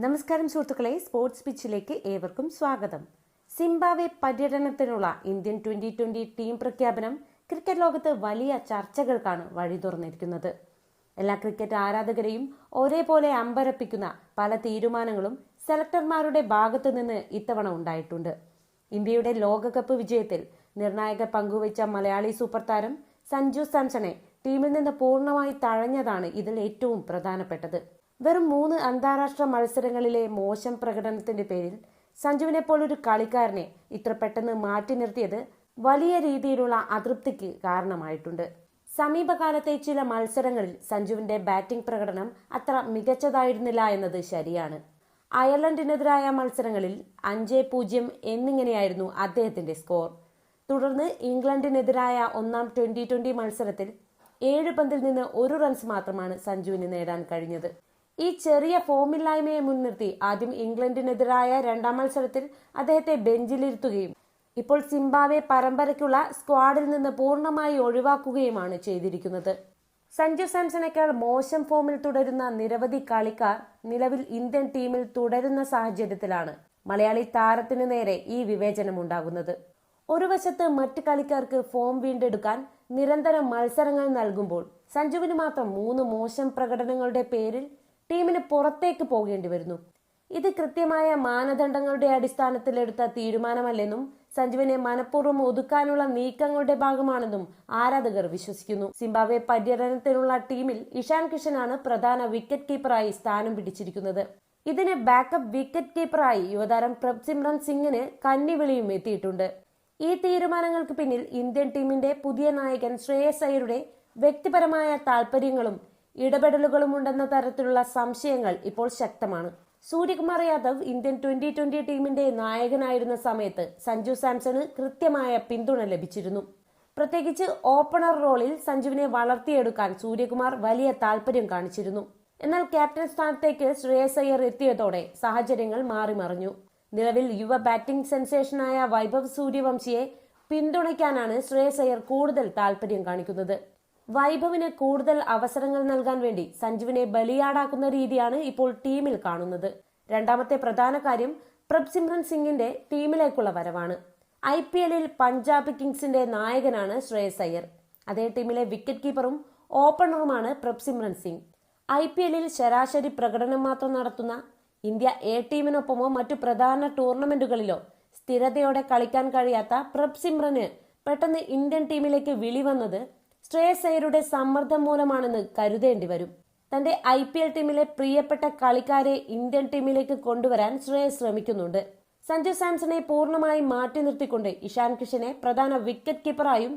നമസ്കാരം സുഹൃത്തുക്കളെ, സ്പോർട്സ് പിച്ചിലേക്ക് ഏവർക്കും സ്വാഗതം. സിംബാബ്വെ പര്യടനത്തിനുള്ള ഇന്ത്യൻ 2020 ടീം പ്രഖ്യാപനം ക്രിക്കറ്റ് ലോകത്ത് വലിയ ചർച്ചകൾക്കാണ് വഴി തുറന്നിരിക്കുന്നത്. എല്ലാ ക്രിക്കറ്റ് ആരാധകരെയും ഒരേപോലെ അമ്പരപ്പിക്കുന്ന പല തീരുമാനങ്ങളും സെലക്ടർമാരുടെ ഭാഗത്തു നിന്ന് ഇത്തവണ ഉണ്ടായിട്ടുണ്ട്. ഇന്ത്യയുടെ ലോകകപ്പ് വിജയത്തിൽ നിർണായക പങ്കുവച്ച മലയാളി സൂപ്പർ താരം സഞ്ജു സാംസണെ ടീമിൽ നിന്ന് പൂർണ്ണമായി തഴഞ്ഞതാണ് ഇതിൽ ഏറ്റവും പ്രധാനപ്പെട്ടത്. വെറും 3 അന്താരാഷ്ട്ര മത്സരങ്ങളിലെ മോശം പ്രകടനത്തിന്റെ പേരിൽ സഞ്ജുവിനെ പോലൊരു കളിക്കാരനെ ഇത്ര പെട്ടെന്ന് മാറ്റി നിർത്തിയത് വലിയ രീതിയിലുള്ള അതൃപ്തിക്ക് കാരണമായിട്ടുണ്ട്. സമീപകാലത്തെ ചില മത്സരങ്ങളിൽ സഞ്ജുവിന്റെ ബാറ്റിംഗ് പ്രകടനം അത്ര മികച്ചതായിരുന്നില്ല എന്നത് ശരിയാണ്. അയർലൻഡിനെതിരായ മത്സരങ്ങളിൽ 5-0 എന്നിങ്ങനെയായിരുന്നു അദ്ദേഹത്തിന്റെ സ്കോർ. തുടർന്ന് ഇംഗ്ലണ്ടിനെതിരായ ഒന്നാം 2020 മത്സരത്തിൽ 7 പന്തിൽ നിന്ന് 1 റൺസ് മാത്രമാണ് സഞ്ജുവിന് നേടാൻ കഴിഞ്ഞത്. ഈ ചെറിയ ഫോമില്ലായ്മയെ മുൻനിർത്തി ആദ്യം ഇംഗ്ലണ്ടിനെതിരായ 2ാം മത്സരത്തിൽ അദ്ദേഹത്തെ ബെഞ്ചിലിരുത്തുകയും ഇപ്പോൾ സിംബാബ്വെ പരമ്പരയ്ക്കുള്ള സ്ക്വാഡിൽ നിന്ന് പൂർണ്ണമായി ഒഴിവാക്കുകയുമാണ് ചെയ്തിരിക്കുന്നത്. സഞ്ജു സാംസണേക്കാൾ മോശം ഫോമിൽ തുടരുന്ന നിരവധി കളിക്കാർ നിലവിൽ ഇന്ത്യൻ ടീമിൽ തുടരുന്ന സാഹചര്യത്തിലാണ് മലയാളി താരത്തിനു നേരെ ഈ വിവേചനമുണ്ടാകുന്നത്. ഒരു വശത്ത് മറ്റ് കളിക്കാർക്ക് ഫോം വീണ്ടെടുക്കാൻ നിരന്തരം മത്സരങ്ങൾ നൽകുമ്പോൾ സഞ്ജുവിന് മാത്രം 3 മോശം പ്രകടനങ്ങളുടെ പേരിൽ ടീമിന് പുറത്തേക്ക് പോകേണ്ടി വരുന്നു. ഇത് കൃത്യമായ മാനദണ്ഡങ്ങളുടെ അടിസ്ഥാനത്തിലെടുത്ത തീരുമാനമല്ലെന്നും സഞ്ജുവിനെ മനഃപൂർവ്വം ഒതുക്കാനുള്ള നീക്കങ്ങളുടെ ഭാഗമാണെന്നും ആരാധകർ വിശ്വസിക്കുന്നു. സിംബാബ്വെ പര്യടനത്തിനുള്ള ടീമിൽ ഇഷാൻ കിഷനാണ് പ്രധാന വിക്കറ്റ് കീപ്പറായി സ്ഥാനം പിടിച്ചിരിക്കുന്നത്. ഇതിന് ബാക്കപ്പ് വിക്കറ്റ് കീപ്പറായി യുവതാരം പ്രഭ്സിമ്രൻ സിംഗിന് കന്നിവിളിയും എത്തിയിട്ടുണ്ട്. ഈ തീരുമാനങ്ങൾക്ക് പിന്നിൽ ഇന്ത്യൻ ടീമിന്റെ പുതിയ നായകൻ ശ്രേയസ് അയ്യരുടെ വ്യക്തിപരമായ താൽപര്യങ്ങളും ഇടപെടലുകളും ഉണ്ടെന്ന തരത്തിലുള്ള സംശയങ്ങൾ ഇപ്പോൾ ശക്തമാണ്. സൂര്യകുമാർ യാദവ് ഇന്ത്യൻ 2020 ടീമിന്റെ നായകനായിരുന്ന സമയത്ത് സഞ്ജു സാംസണ് കൃത്യമായ പിന്തുണ ലഭിച്ചിരുന്നു. പ്രത്യേകിച്ച് ഓപ്പണർ റോളിൽ സഞ്ജുവിനെ വളർത്തിയെടുക്കാൻ സൂര്യകുമാർ വലിയ താല്പര്യം കാണിച്ചിരുന്നു. എന്നാൽ ക്യാപ്റ്റൻ സ്ഥാനത്തേക്ക് ശ്രേയസ് അയ്യർ എത്തിയതോടെ സാഹചര്യങ്ങൾ മാറിമറിഞ്ഞു. നിലവിൽ യുവ ബാറ്റിംഗ് സെൻസേഷനായ വൈഭവ് സൂര്യവംശിയെ പിന്തുണയ്ക്കാനാണ് ശ്രേയസ് അയ്യർ കൂടുതൽ താല്പര്യം കാണിക്കുന്നത്. വൈഭവിന് കൂടുതൽ അവസരങ്ങൾ നൽകാൻ വേണ്ടി സഞ്ജുവിനെ ബലിയാടാക്കുന്ന രീതിയാണ് ഇപ്പോൾ ടീമിൽ കാണുന്നത്. രണ്ടാമത്തെ പ്രധാന കാര്യം പ്രഭ്സിമ്രൻ സിംഗിന്റെ ടീമിലേക്കുള്ള വരവാണ്. IPL-ൽ പഞ്ചാബ് കിങ്സിന്റെ നായകനാണ് ശ്രേയസ് അയ്യർ. അതേ ടീമിലെ വിക്കറ്റ് കീപ്പറും ഓപ്പണറുമാണ് പ്രഭ്സിമ്രൻ സിംഗ്. IPL-ൽ ശരാശരി പ്രകടനം മാത്രം നടത്തുന്ന ഇന്ത്യ A ടീമിനൊപ്പമോ മറ്റു പ്രധാന ടൂർണമെന്റുകളിലോ സ്ഥിരതയോടെ കളിക്കാൻ കഴിയാത്ത പ്രഭ്സിമ്രന് പെട്ടെന്ന് ഇന്ത്യൻ ടീമിലേക്ക് വിളി വന്നത് ശ്രേയസ് അയ്യരുടെ സമ്മർദ്ദം മൂലമാണെന്ന് കരുതേണ്ടി വരും. തന്റെ IPL ടീമിലെ പ്രിയപ്പെട്ട കളിക്കാരെ ഇന്ത്യൻ ടീമിലേക്ക് കൊണ്ടുവരാൻ ശ്രേയസ് ശ്രമിക്കുന്നുണ്ട്. സഞ്ജു സാംസണെ പൂർണ്ണമായി മാറ്റി നിർത്തിക്കൊണ്ട് ഇഷാൻ കിഷനെ പ്രധാന വിക്കറ്റ് കീപ്പറായും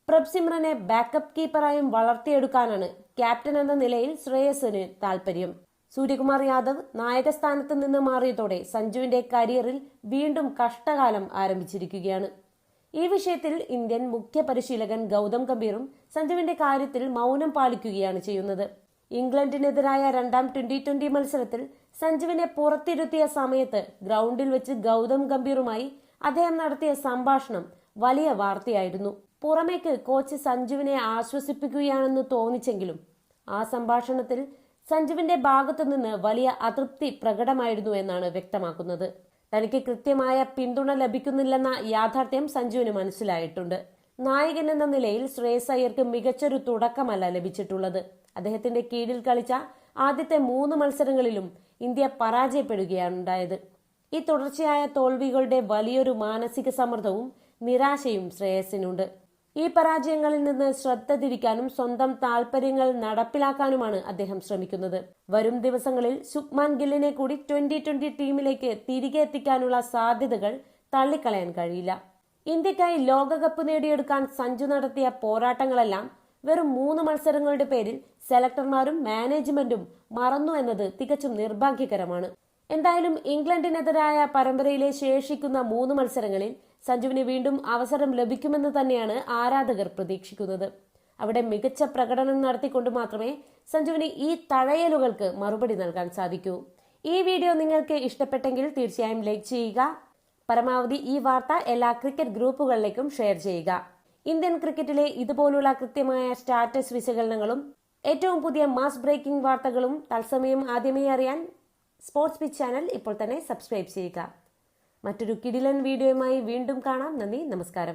പ്രഭ്സിമ്രനെ ബാക്കപ്പ് കീപ്പറായും വളർത്തിയെടുക്കാനാണ് ക്യാപ്റ്റൻ എന്ന നിലയിൽ ശ്രേയസിന് താല്പര്യം. സൂര്യകുമാർ യാദവ് നായകസ്ഥാനത്ത് നിന്ന് മാറിയതോടെ സഞ്ജുവിന്റെ കരിയറിൽ വീണ്ടും കഷ്ടകാലം ആരംഭിച്ചിരിക്കുകയാണ്. ഈ വിഷയത്തിൽ ഇന്ത്യൻ മുഖ്യ പരിശീലകൻ ഗൗതം ഗംഭീറും സഞ്ജുവിന്റെ കാര്യത്തിൽ മൗനം പാലിക്കുകയാണ് ചെയ്യുന്നത്. ഇംഗ്ലണ്ടിനെതിരായ 2ാം 2020 മത്സരത്തിൽ സഞ്ജുവിനെ പുറത്തിരുത്തിയ സമയത്ത് ഗ്രൗണ്ടിൽ വെച്ച് ഗൗതം ഗംഭീറുമായി അദ്ദേഹം നടത്തിയ സംഭാഷണം വലിയ വാർത്തയായിരുന്നു. പുറമേക്ക് കോച്ച് സഞ്ജുവിനെ ആശ്വസിപ്പിക്കുകയാണെന്ന് തോന്നിച്ചെങ്കിലും ആ സംഭാഷണത്തിൽ സഞ്ജുവിന്റെ ഭാഗത്തുനിന്ന് വലിയ അതൃപ്തി പ്രകടമായിരുന്നു എന്നാണ് വ്യക്തമാക്കുന്നത്. തനിക്ക് കൃത്യമായ പിന്തുണ ലഭിക്കുന്നില്ലെന്ന യാഥാർത്ഥ്യം സഞ്ജുവിന് മനസ്സിലായിട്ടുണ്ട്. നായകൻ എന്ന നിലയിൽ ശ്രേയസ് അയ്യർക്ക് മികച്ചൊരു തുടക്കമല്ല ലഭിച്ചിട്ടുള്ളത്. അദ്ദേഹത്തിന്റെ കീഴിൽ കളിച്ച ആദ്യത്തെ 3 മത്സരങ്ങളിലും ഇന്ത്യ പരാജയപ്പെടുകയാണ് ഉണ്ടായത്. ഈ തുടർച്ചയായ തോൽവികളുടെ വലിയൊരു മാനസിക സമ്മർദ്ദവും നിരാശയും ശ്രേയസിനുണ്ട്. ഈ പരാജയങ്ങളിൽ നിന്ന് ശ്രദ്ധ തിരിക്കാനും സ്വന്തം താല്പര്യങ്ങൾ നടപ്പിലാക്കാനുമാണ് അദ്ദേഹം ശ്രമിക്കുന്നത്. വരും ദിവസങ്ങളിൽ ശുഭ്മാൻ ഗില്ലിനെ കൂടി 2020 ടീമിലേക്ക് തിരികെ എത്തിക്കാനുള്ള സാധ്യതകൾ തള്ളിക്കളയാൻ കഴിയില്ല. ഇന്ത്യക്കായി ലോകകപ്പ് നേടിയെടുക്കാൻ സഞ്ജു നടത്തിയ പോരാട്ടങ്ങളെല്ലാം വെറും 3 മത്സരങ്ങളുടെ പേരിൽ സെലക്ടർമാരും മാനേജ്മെന്റും മറന്നു എന്നത് തികച്ചും നിർഭാഗ്യകരമാണ്. എന്തായാലും ഇംഗ്ലണ്ടിനെതിരായ പരമ്പരയിലെ ശേഷിക്കുന്ന 3 മത്സരങ്ങളിൽ സഞ്ജുവിന് വീണ്ടും അവസരം ലഭിക്കുമെന്ന് തന്നെയാണ് ആരാധകർ പ്രതീക്ഷിക്കുന്നത്. അവിടെ മികച്ച പ്രകടനം നടത്തിക്കൊണ്ട് മാത്രമേ സഞ്ജുവിന് ഈ തഴയലുകൾക്ക് മറുപടി നൽകാൻ സാധിക്കൂ. ഈ വീഡിയോ നിങ്ങൾക്ക് ഇഷ്ടപ്പെട്ടെങ്കിൽ തീർച്ചയായും ലൈക്ക് ചെയ്യുക. പരമാവധി ഈ വാർത്ത എല്ലാ ക്രിക്കറ്റ് ഗ്രൂപ്പുകളിലേക്കും ഷെയർ ചെയ്യുക. ഇന്ത്യൻ ക്രിക്കറ്റിലെ ഇതുപോലുള്ള കൃത്യമായ സ്റ്റാറ്റസ് വിശകലനങ്ങളും ഏറ്റവും പുതിയ മാസ് ബ്രേക്കിംഗ് വാർത്തകളും തത്സമയം ആദ്യമേ അറിയാൻ സ്പോർട്സ് പിച്ച് ചാനൽ ഇപ്പോൾ തന്നെ സബ്സ്ക്രൈബ് ചെയ്യുക. മറ്റൊരു കിടിലൻ വീഡിയോയുമായി വീണ്ടും കാണാം. നന്ദി, നമസ്കാരം.